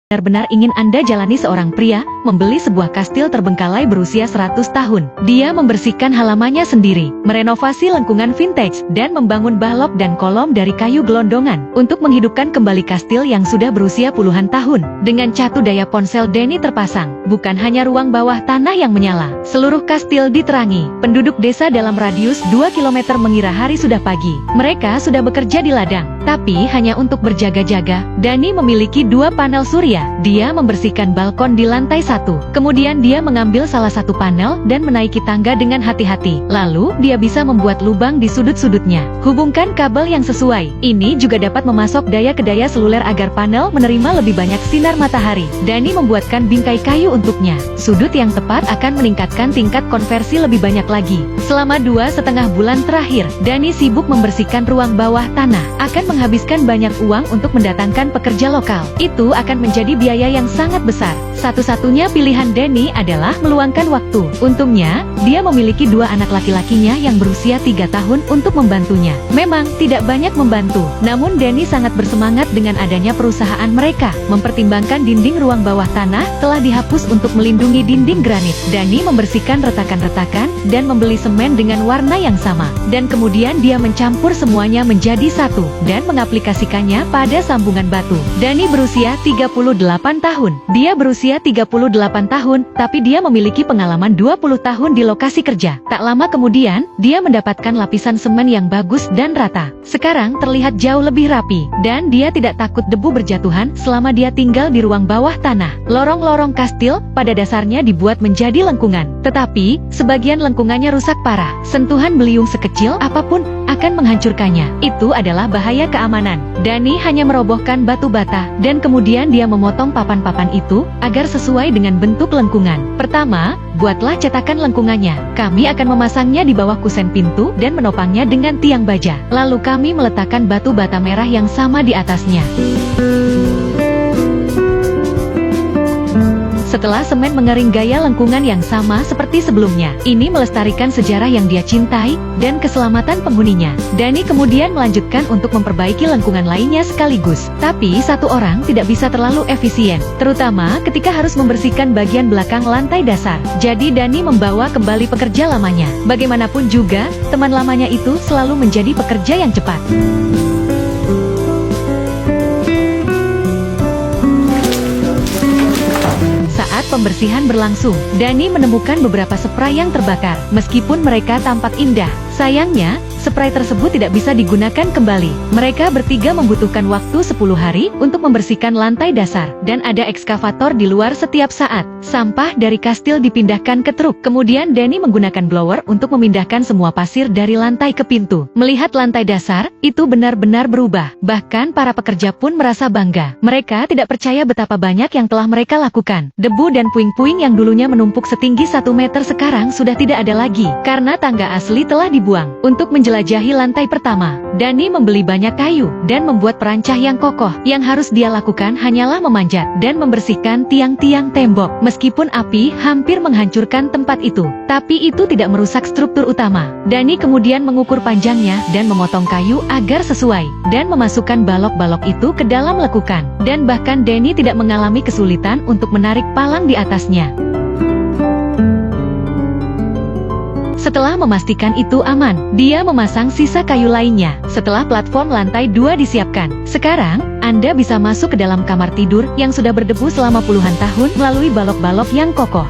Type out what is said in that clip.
Benar-benar ingin Anda jalani seorang pria, membeli sebuah kastil terbengkalai berusia 100 tahun. Dia membersihkan halamannya sendiri, merenovasi lengkungan vintage, dan membangun balok dan kolom dari kayu gelondongan untuk menghidupkan kembali kastil yang sudah berusia puluhan tahun. Dengan catu daya ponsel Denny terpasang, bukan hanya ruang bawah tanah yang menyala. Seluruh kastil diterangi. Penduduk desa dalam radius 2 km mengira hari sudah pagi. Mereka sudah bekerja di ladang, tapi hanya untuk berjaga-jaga. Denny memiliki 2 panel surya. Dia membersihkan balkon di lantai 1. Kemudian dia mengambil salah satu panel dan menaiki tangga dengan hati-hati. Lalu dia bisa membuat lubang di sudut-sudutnya. Hubungkan kabel yang sesuai. Ini juga dapat memasok daya ke daya seluler agar panel menerima lebih banyak sinar matahari. Denny membuatkan bingkai kayu untuknya. Sudut yang tepat akan meningkatkan tingkat konversi lebih banyak lagi. Selama 2,5 bulan terakhir, Denny sibuk membersihkan ruang bawah tanah. Akan menghabiskan banyak uang untuk mendatangkan pekerja lokal. Itu akan menjadi biaya yang sangat besar. Satu-satunya pilihan Denny adalah meluangkan waktu. Untungnya, dia memiliki 2 anak laki-lakinya yang berusia 3 tahun untuk membantunya. Memang tidak banyak membantu, namun Denny sangat bersemangat dengan adanya perusahaan mereka. Mempertimbangkan dinding ruang bawah tanah telah dihapus untuk melindungi dinding granit. Denny membersihkan retakan-retakan dan membeli semen dengan warna yang sama. Dan kemudian dia mencampur semuanya menjadi satu dan mengaplikasikannya pada sambungan batu. Denny berusia 38 tahun. Dia berusia 38 tahun, tapi dia memiliki pengalaman 20 tahun di lokasi kerja. Tak lama kemudian, dia mendapatkan lapisan semen yang bagus dan rata. Sekarang terlihat jauh lebih rapi, dan dia tidak takut debu berjatuhan selama dia tinggal di ruang bawah tanah. Lorong-lorong kastil pada dasarnya dibuat menjadi lengkungan, tetapi sebagian lengkungannya rusak parah. Sentuhan beliung sekecil apapun akan menghancurkannya. Itu adalah bahaya keamanan. Denny hanya merobohkan batu bata, dan kemudian dia memotong papan-papan itu agar sesuai dengan bentuk lengkungan. Pertama, buatlah cetakan lengkungannya. Kami akan memasangnya di bawah kusen pintu dan menopangnya dengan tiang baja. Lalu kami meletakkan batu bata merah yang sama di atasnya. Setelah semen mengering gaya lengkungan yang sama seperti sebelumnya, ini melestarikan sejarah yang dia cintai dan keselamatan penghuninya. Denny kemudian melanjutkan untuk memperbaiki lengkungan lainnya sekaligus. Tapi satu orang tidak bisa terlalu efisien, terutama ketika harus membersihkan bagian belakang lantai dasar. Jadi Denny membawa kembali pekerja lamanya. Bagaimanapun juga, teman lamanya itu selalu menjadi pekerja yang cepat. Saat pembersihan berlangsung, Denny menemukan beberapa spray yang terbakar. Meskipun mereka tampak indah, sayangnya, spray tersebut tidak bisa digunakan kembali. Mereka bertiga membutuhkan waktu 10 hari untuk membersihkan lantai dasar, dan ada ekskavator di luar setiap saat. Sampah dari kastil dipindahkan ke truk. Kemudian Denny menggunakan blower untuk memindahkan semua pasir dari lantai ke pintu. Melihat lantai dasar, itu benar-benar berubah. Bahkan para pekerja pun merasa bangga. Mereka tidak percaya betapa banyak yang telah mereka lakukan. Debu dan puing-puing yang dulunya menumpuk setinggi 1 meter sekarang sudah tidak ada lagi, karena tangga asli telah dibuang. Untuk menjelajahi lantai pertama, Denny membeli banyak kayu, dan membuat perancah yang kokoh. Yang harus dia lakukan hanyalah memanjat, dan membersihkan tiang-tiang tembok. Meskipun api hampir menghancurkan tempat itu, tapi itu tidak merusak struktur utama. Denny kemudian mengukur panjangnya, dan memotong kayu agar sesuai, dan memasukkan balok-balok itu ke dalam lekukan. Dan bahkan Denny tidak mengalami kesulitan untuk menarik palang di atasnya. Setelah memastikan itu aman, dia memasang sisa kayu lainnya. Setelah platform lantai 2 disiapkan, sekarang, Anda bisa masuk ke dalam kamar tidur yang sudah berdebu selama puluhan tahun melalui balok-balok yang kokoh.